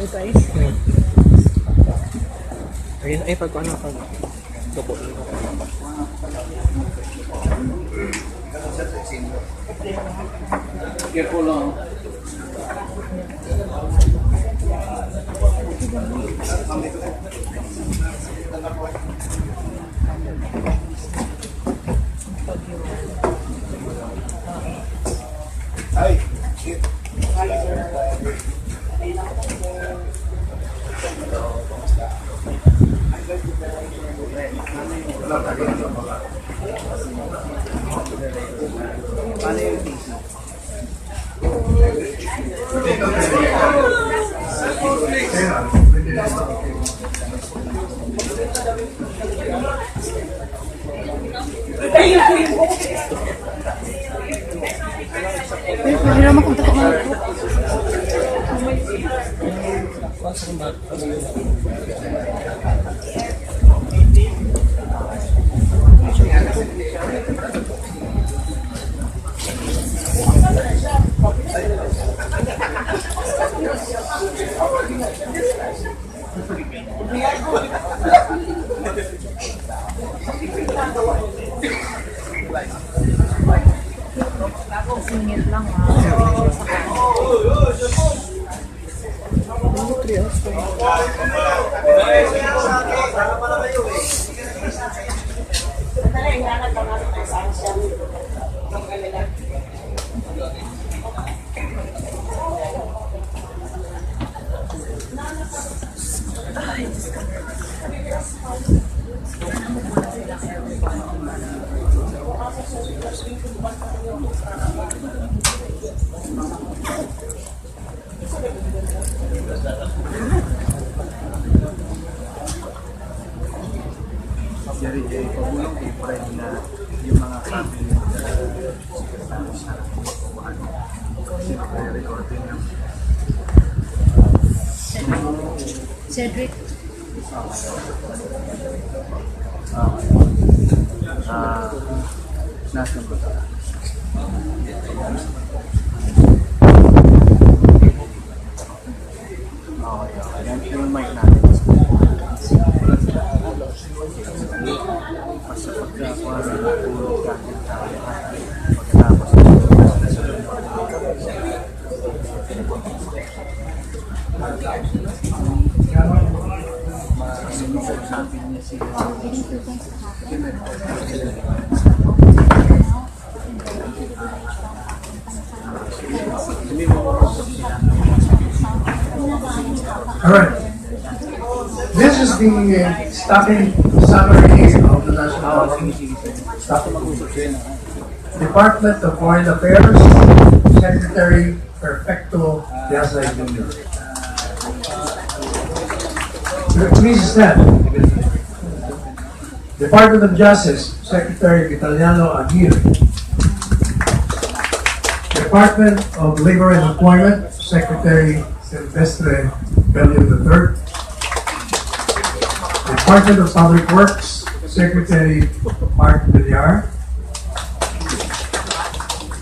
ito ay. Ayun, ay pag ano, pag tupo. Careful lang. Ay, shit. Pwede naman kung tako mga ito. Singit lang ha. Jerry J. Pagulong kay Fred na yung mga family secretary sa recording ng Cedric. national ba ito? Okay. Yung mic natin. Basta pagkakuha ng puro gamit tayo. Pagkatapos sabi niya si Alright. This is the staffing summary of the National Staffing Department of Foreign Affairs, Secretary Perfecto Diazay Jr. Please stand. Department of Justice, Secretary Vitaliano Aguirre. Department of Labor and Employment, Secretary Silvestre Bello III. Department of Public Works, Secretary Mark Villar.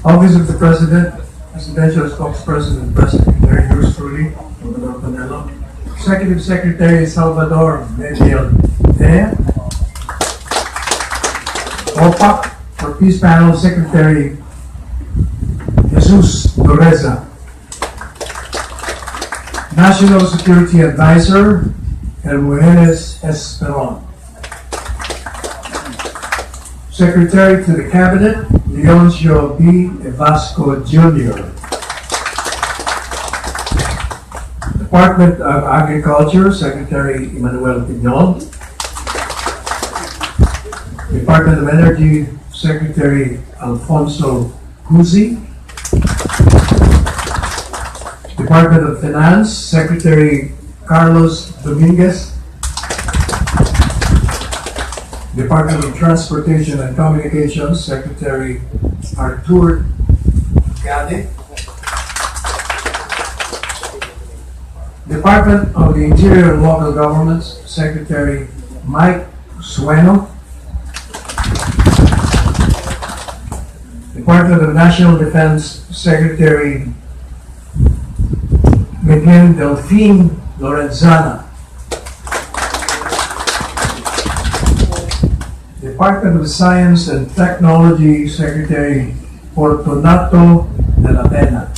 Office of the President, Presidential Spokesperson and Press Secretary, yours truly, Salvador Panelo. Executive Secretary Salvador Mediel Dea. OPAC for Peace Panel, Secretary Jesus Doreza. National Security Advisor, El Mujeres Esperon. Secretary to the Cabinet, Leoncio B. Evasco Jr. Department of Agriculture, Secretary Emmanuel Piñol. Department of Energy, Secretary Alfonso Guzzi. Department of Finance, Secretary Carlos Dominguez. Department of Transportation and Communications, Secretary Artur Gade. Department of the Interior and Local Governments, Secretary Mike Sueno. Department of National Defense, Secretary Miguel Delfin Lorenzana. Department of Science and Technology Secretary Fortunato de la Pena.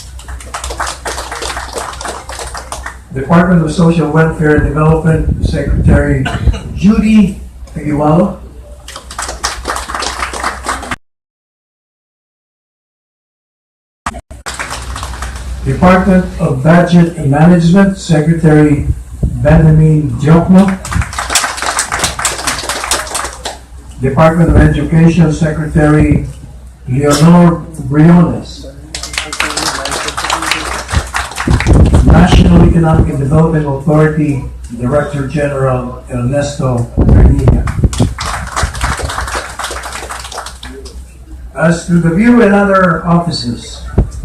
Department of Social Welfare and Development Secretary Judy Aguiwalo. Department of Budget and Management Secretary Benjamin Diokno. Department of Education Secretary Leonor Briones. National Economic and Development Authority Director General Ernesto Garnica. As to the Bureau and other offices,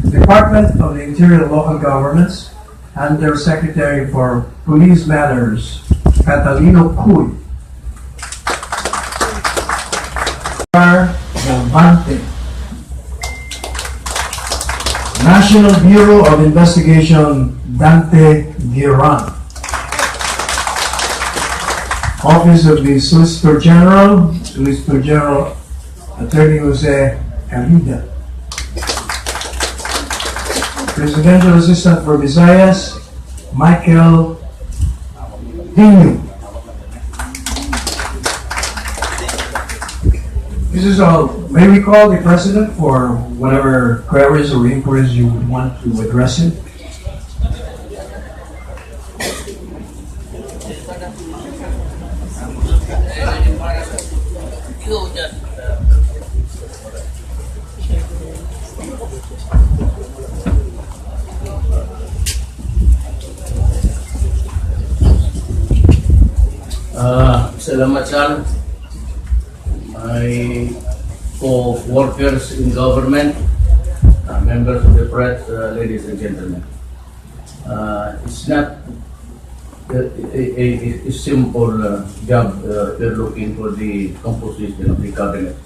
Department of the Interior and Local Governments, Under Secretary for Police Matters, Catalino Cuy. Galvante. National Bureau of Investigation, Dante Giran. Office of the Solicitor General, Attorney Jose Carrida. Presidential Assistant for Visayas, Michael Dinu. This is all. May we call the President for whatever queries or inquiries you would want to address him? Salamat sir. My co-workers in government, members of the press, ladies and gentlemen. It's not a simple job. We're looking for the composition of the cabinet.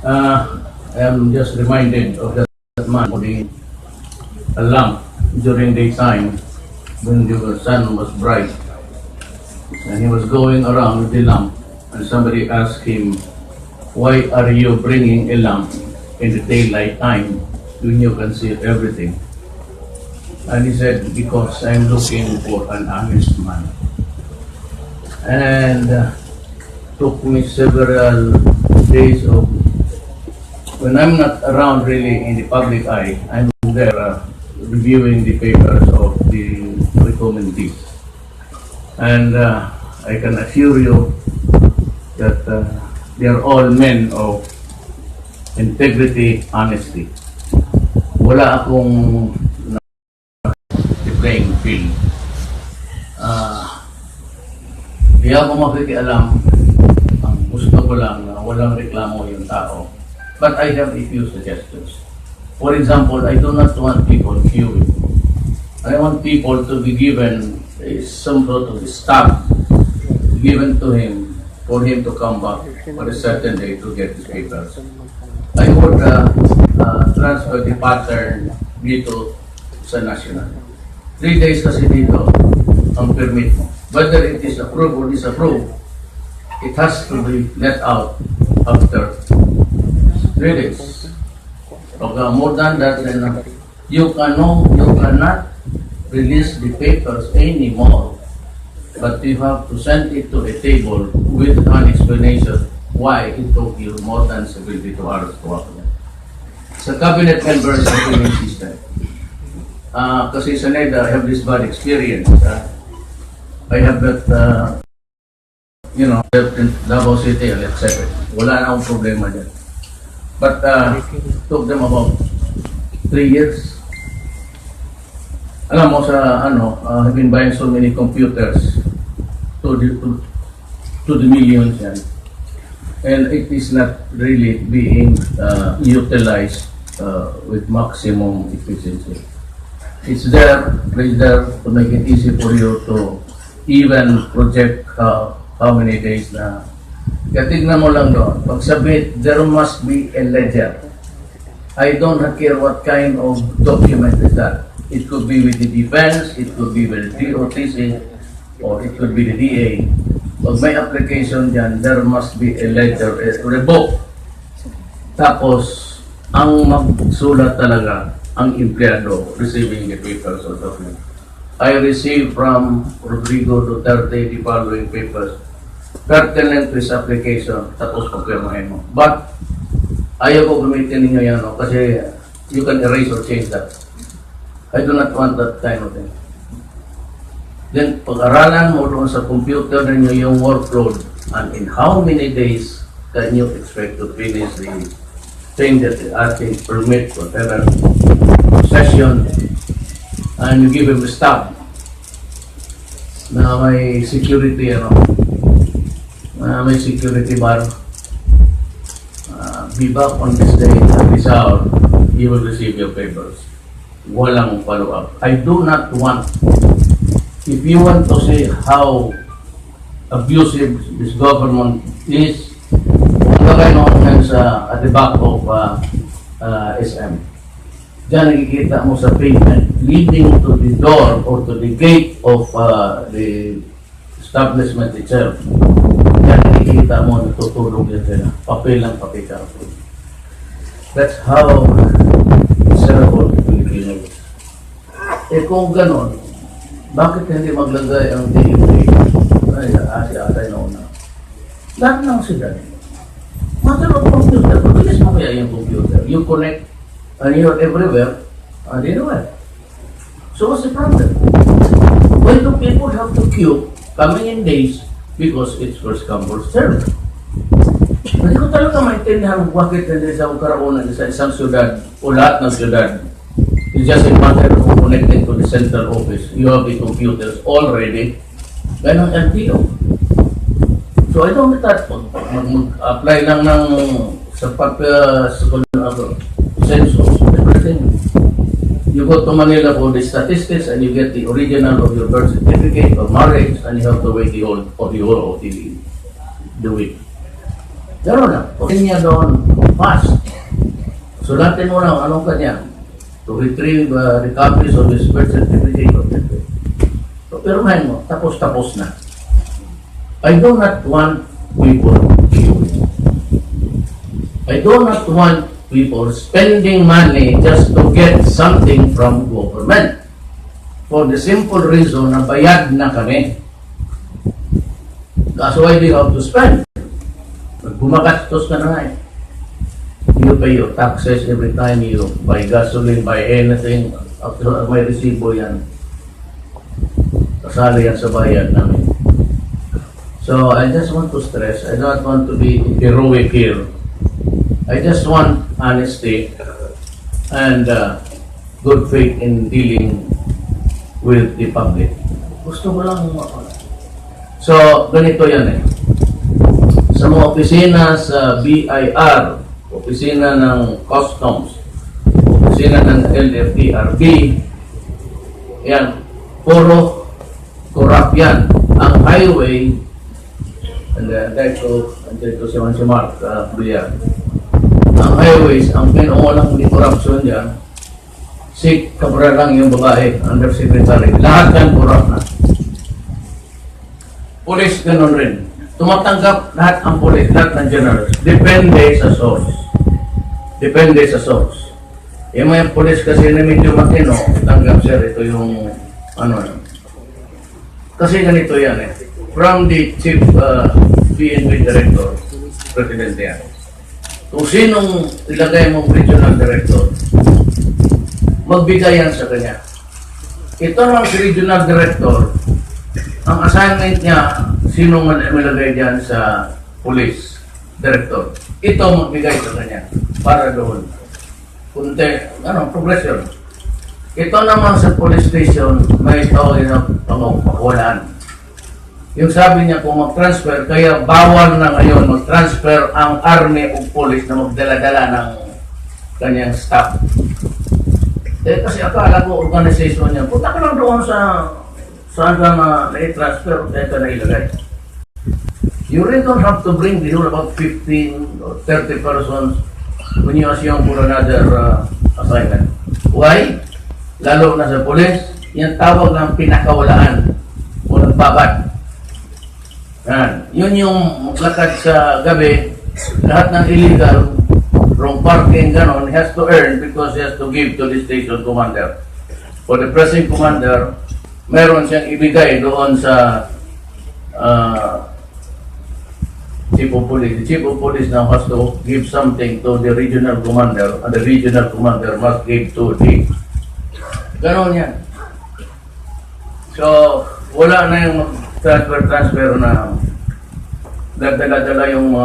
I am just reminded of that man putting a lamp during daytime when the sun was bright. And he was going around with the lamp, and somebody asked him, "Why are you bringing a lamp in the daylight time when you can see everything?" And he said, "Because I'm looking for an honest man." And took me several days of, when I'm not around really in the public eye, I'm there reviewing the papers of the communities. And I can assure you that they are all men of integrity, honesty. Wala akong playing field. Di ako makikialam. Ang gusto ko lang na walang reklamo yung tao. But I have a few suggestions. For example, I do not want people queuing. I want people to be given some sort of staff given to him for him to come back for a certain day to get his papers. I would transfer the pattern dito sa national. 3 days kasi dito ang permit mo. Whether it is approved or disapproved, it has to be let out after 3 days. More than that, then you cannot release the papers anymore, but you have to send it to a table with an explanation why it took you more than 72 hours to happen. Sa cabinet members of the system, kasi sa NEDA, I have this bad experience. I have that, left in Davao City, let's say, wala na akong problema dyan. But took them about 3 years. Alam mo sa I've been buying so many computers to the millions yan. And it is not really being utilized with maximum efficiency. It's there to make it easy for you to even project how many days na. Kaya tignan mo lang doon, pag submit, there must be a ledger. I don't care what kind of document is that. It could be with the defense, it could be with the DOTC, or it could be the DA. Pag may application dyan, there must be a letter, a revoke. Tapos, ang magsulat talaga, ang empleyado receiving the papers or document. I received from Rodrigo Duterte the following papers pertinent to his application, tapos pagpirmahin mo. But, ayaw ko gamitin ninyo yan, no? Kasi you can erase or change that. I do not want that kind of thing. Then, pag-aralan mo doon sa computer ninyo yung workload, and in how many days can you expect to finish the thing that is asking permit, whatever, session, and you give him a stop na may security, na may security bar. Be back on this day at this hour, you will receive your papers. Walang follow-up. I do not want, if you want to see how abusive this government is, punta kayo naman at the back of SM. Diyan nakikita mo sa pavement leading to the door or to the gate of the establishment itself. Diyan nakikita mo natutulog yan sila. Papel lang papel. That's how miserable the Filipino is. Eh kung ganon, bakit hindi maglagay ang DFA? Ay, atay na una. Lahat ng sila. Matter of computer. Pagkilis mo kaya yung computer. You connect and you're everywhere and anywhere. So what's the problem? Why do people have to queue coming in days because it's first come first serve? Hindi ko talaga maintindihan bakit hindi sa karaunan sa isang syudad o lahat ng syudad. It's just a matter of connecting to the central office. You have the computers already. Ganang LTO. So I don't know that mag-apply lang ng sa census, everything. You go to Manila for the statistics and you get the original of your birth certificate or marriage and you have to wait the whole of the week. Pero na, pag niya doon, fast. Sulatin mo lang anong kanya to retrieve the copies of his birth certificate or everything. So, pero ngayon mo, tapos na. I do not want people queuing. I do not want people spending money just to get something from government. For the simple reason na bayad na kami. That's why they have to spend. Gumagastos ka na nga eh. You pay your taxes every time you buy gasoline, buy anything. After may resibo yan. Kasali yan sa bayad namin. So I just want to stress, I don't want to be heroic here. I just want honesty and good faith in dealing with the public. Gusto ko lang so, ganito yan eh. Sa mga opisina sa BIR, opisina ng Customs, opisina ng LFTRB, yan, puro corrupt yan. Ang highway, and dito si Mark Villar, ang highways, ang pinuulang di corruption dyan, si Cabral lang yung babae, undersecretary, lahat yan corrupt na. Police ganun rin. Tumatanggap lahat ang police, lahat ng generals. Depende sa source. Depende sa source. Yung mga police kasi na medyo matino, tanggap sir, ito yung kasi ganito yan eh. From the chief PNP director, presidente yan. Kung sinong ilagay mong regional director, magbigay yan sa kanya. Ito ng regional director, ang assignment niya, sinong malagay dyan sa police director. Ito magbigay sa kanya para doon. Kunti, progression. Ito naman sa police station, may tawag na pangpakulaan. Yung sabi niya kung mag-transfer, kaya bawal na ngayon mag-transfer ang army o police na magdala-dala ng kanyang staff. Eh kasi akala ko organization niya, punta ka lang doon sa saan ka na-transfer, kaya ka na-ilagay. You really don't have to bring the whole about 15 or 30 persons when you assume for another assignment. Why? lalo na sa pulis, yan tawag ng pinakawalaan o nagbabad. Yan. Yun yung maglakad sa gabi, lahat ng illegal, wrong parking, ganon, he has to earn because he has to give to the station commander. For the pressing commander, meron siyang ibigay doon sa chief of police. The chief of police now has to give something to the regional commander, and the regional commander must give to the... Ganon yan. So, wala na yung transfer na dala-dala yung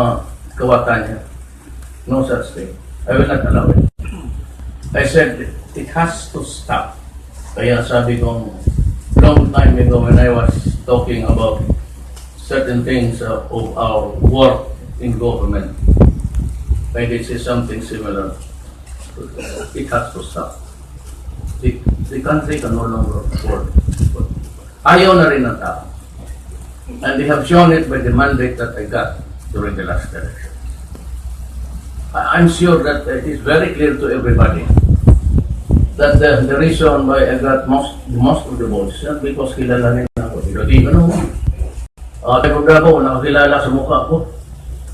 kawatan niya. No such thing. I will not allow it. I said, it has to stop. Kaya sabi kong, long time ago when I was talking about certain things of our work in government, I did say something similar. It has to stop. The country can no longer afford. Ayaw na rin ng tao. And they have shown it by the mandate that I got during the last election. I'm sure that it is very clear to everybody that the reason why I got most of the votes is not because kilala nila ako. Hindi, ano mo? Tayo ko, nakakilala sa mukha ko.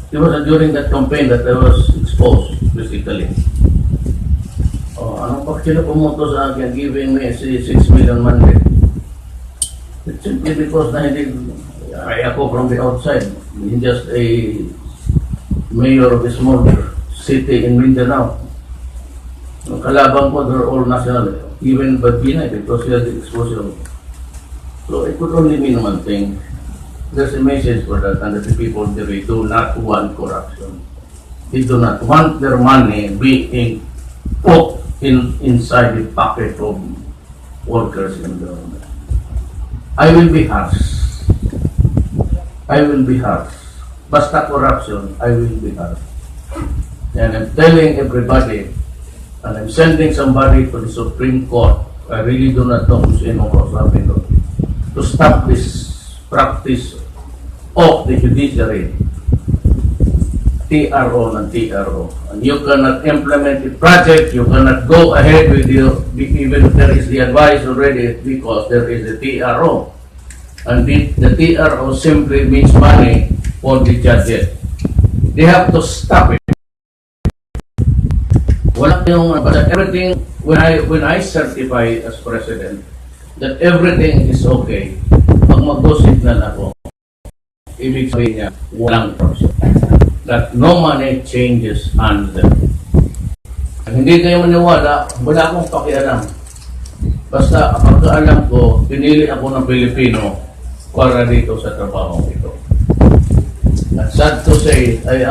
It was during that campaign that I was exposed, basically. Anong pa sila pumunto sa akin, giving me 6 million mandate? It's simply because na hindi, ako from the outside, just a mayor of a small city in Mindanao. Ang kalabang ko, they're all national, even Bagina, because he has the exposure. So it could only mean one thing. There's a message for that, and that the people there do not want corruption. They do not want their money being put inside the pocket of workers in the government. I will be harsh. I will be harsh. Basta corruption, I will be harsh. And I'm telling everybody, and I'm sending somebody to the Supreme Court, I really do not know who's in or what's happening, to stop this practice of the judiciary, TRO and TRO. And you cannot implement the project, you cannot go ahead with your, even if there is the advice already, because there is a TRO. And the TRO simply means money for the judges. They have to stop it. Wala yung everything, when I certify as president that everything is okay, pag mag-go-signal ako, ibig sabihin niya, walang corruption. That no money changes hands them. Kung hindi kayo maniwala, wala akong pakialam. Basta, pagkaalam ko, pinili ako ng Pilipino para dito sa trabaho ito. And sad to say, I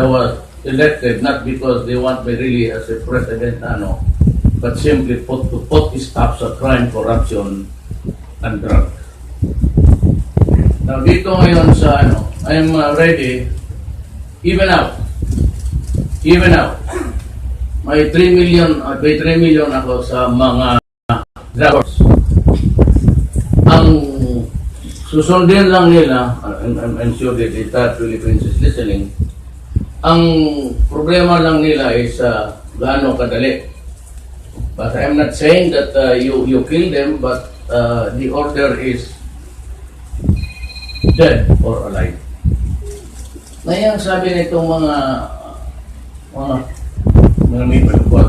was elected not because they want me really as a president, but simply to put stops sa crime, corruption, and drugs. Now dito ngayon sa I'm ready, even out. May 3 million ako sa mga drugs. Ang susundin lang nila, I'm sure that the entire Philippines is listening, ang problema lang nila is gaano kadali. But I'm not saying that you kill them, but the order is dead or alive. Ngayon sabi nitong mga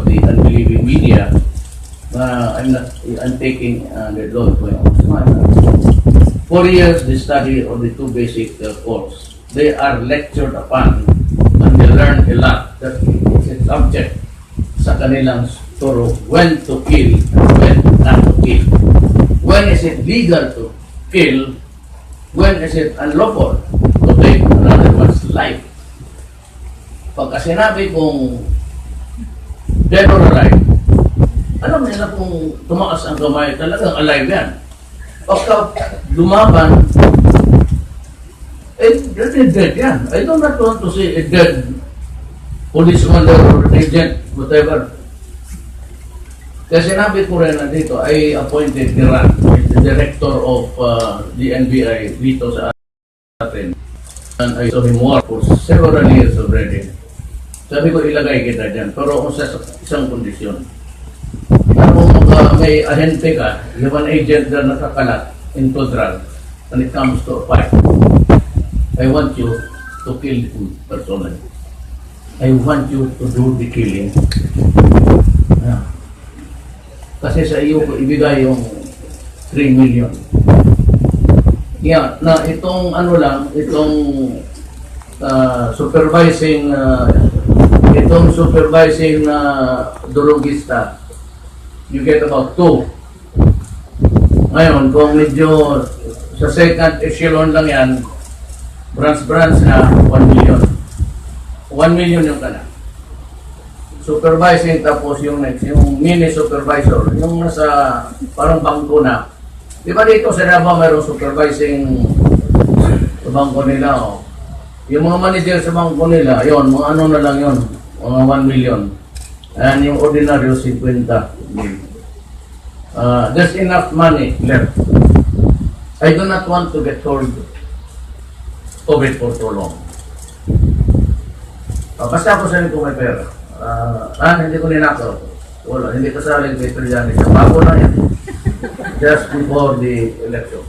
the unbelieving media na I'm taking the law to 4 years the study of the 2 basic course. They are lectured upon and they learn a lot. That is subject sa kanilang turo when to kill and when not to kill. When is it legal to kill? When is it unlawful to take another one's life? Pagka sinabi kong dead or alive, alam nila kung tumaas ang kamay, talagang alive yan. Pagka lumaban, dead yan. I do not want to say a dead policeman or agent, whatever. Kasi sinabi ko rin na dito, I appointed Diran, the director of the NBI dito sa atin. And I saw him work for several years already. Sabi ko, ilagay kita dyan. Pero kung sa isang kondisyon, na kung may ahente ka, you have an agent na nakakalat into drug when it comes to a fight. I want you to kill him personally. I want you to do the killing. Yeah. Kasi sa iyo ko ibigay yung 3 million. Yeah, na itong ano lang, itong supervising drogista, you get about 2. Ngayon, kung medyo sa second echelon lang yan, branch na 1 million. 1 million yung kana. Supervising, tapos yung next, yung mini supervisor, yung nasa parang bangko na. Di ba dito sa Davao mayroong supervising sa bangko nila, oh. Yung mga manager sa bangko nila, yon mga ano na lang yon, mga 1 million. And yung ordinaryo, 50 million. There's enough money left. I do not want to get hold of it for too long. Basta ako sa ko may pera. Hindi ko ninakaw. Wala, hindi ko sa aling Petro yan. Sa bago na yan. Just before the election.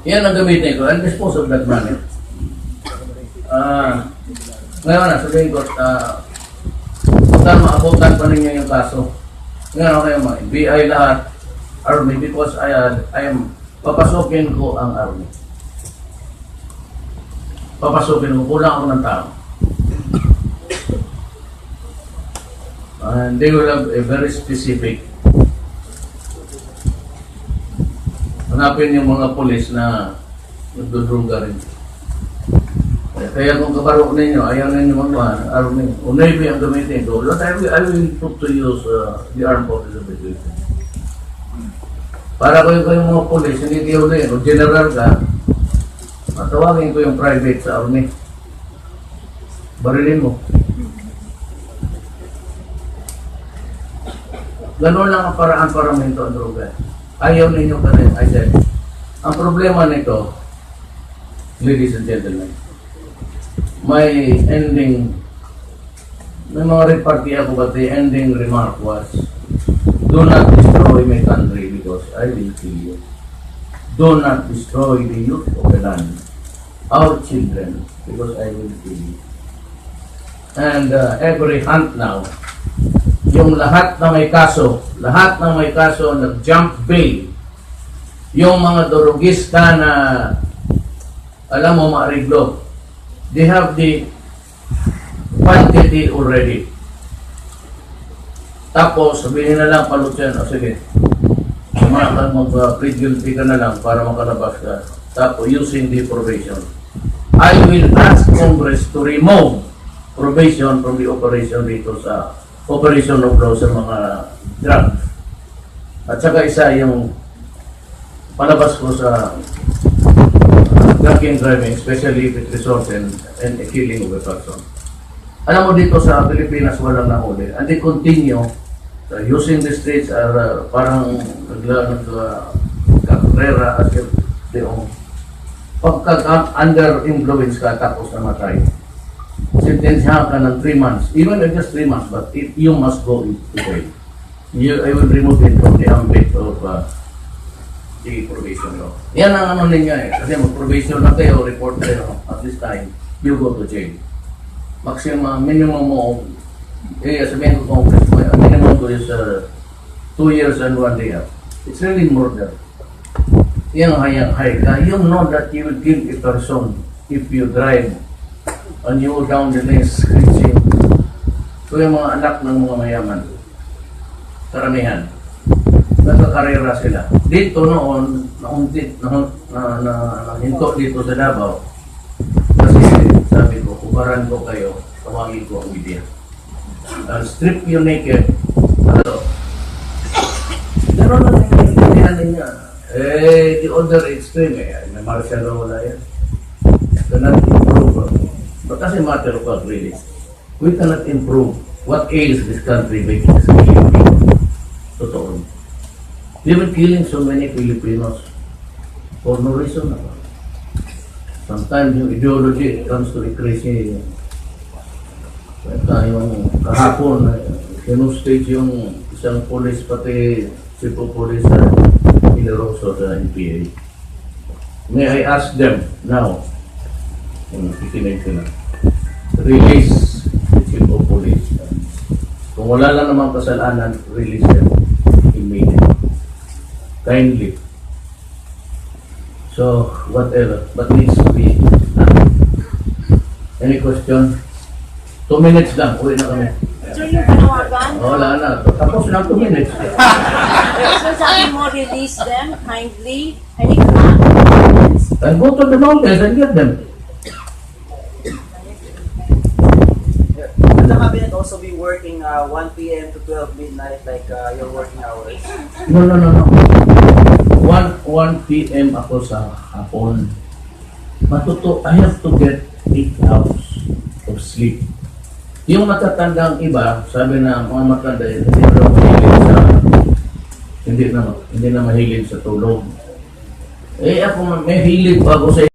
Yan ang gamitin ko. I'll dispose of that money. Ngayon na, sabihin ko, saan maabutan pa ninyo yung kaso. Ngayon ako kayo mga BI lahat, Army, because I am papasukin ko ang Army. Papasukin ko, kulang ako ng tao. And they will have a very specific. Hanapin yung mga polis na nagdudruga rin. Kaya kung kabaro ninyo, ayaw ninyo mga Army, o Navy ang gamitin ko, I will put to use the armed forces of the Philippines. Para ko yung mga polis, hindi kayo rin, o general ka, matawagin ko yung private sa Army. Barilin mo. Ganun lang ang paraan para minto ang droga. Ayaw ninyo ka rin. I said, ang problema nito, ladies and gentlemen, may mga reparty ako, but the ending remark was, do not destroy my country because I will kill you. Do not destroy the youth of the land, our children, because I will kill you. And every hunt now, yung lahat na may kaso, nag-jump bail, yung mga drogista na, alam mo, maariglo, they have the quantity already. Tapos, sabihin na lang, palutyan, o sige, mag-plead guilty ka na lang para makalabas ka. Tapos, using the probation. I will ask Congress to remove probation from the operation dito sa operation of law sa mga drugs. At saka isa yung palabas ko sa drug and driving, especially if it results in a killing of a person. Alam mo dito sa Pilipinas walang nahuli. And they continue using the streets parang nagkakarera as if they own. Pagka under influence ka tapos namatay, sentensyahan ka ng 3 months, even if just 3 months, but you must go to jail. I will remove it from the ambit of the probation law. Yan ang ano ninyo eh. Kasi mag-probation na kayo, report kayo, at this time, you go to jail. Minimum mo, sabihin ko kung minimum ko is 2 years and 1 day up. It's really murder. Yan ang hayang-hay ka. You know that you will kill a person if you drive and you go down the lane screeching. So yung mga anak ng mga mayaman, karamihan, nagkakarera sila. Dito noon, nahinto dito sa Davao, kasi sabi ko, kubaran ko kayo, tawagin ko ang media. Strip you naked. Ano? Gano'n lang yung kailangan niya. The older extreme, may martial law wala yan. Cannot improve. But as a matter of fact, really, we cannot improve what ails this country by killing people. Totoo. We have been killing so many Filipinos for no reason. Sometimes yung ideology comes to a crazy. Yung kahapon, sinustage yung isang police pati chief of police sa Ilaroso sa NPA. May I ask them now, kung nakikinig ko na, release the chief of police. Kung wala lang namang kasalanan, release them immediately. Kindly. So, whatever, but needs to be done. Any question? 2 minutes lang, uwi na kami. So yung panawagan, Wala na, tapos na 2 minutes. so sabi mo release them kindly, any commands? And go to the mountains and get them. Will the cabinet also be working 1 p.m. to 12 midnight like your working hours? No. 1 p.m. ako sa hapon. I have to get 8 hours of sleep. Yung matatandang iba, sabi na mga matanda, hindi na mahilig sa tulog. Eh ako, may hilig pa ako sa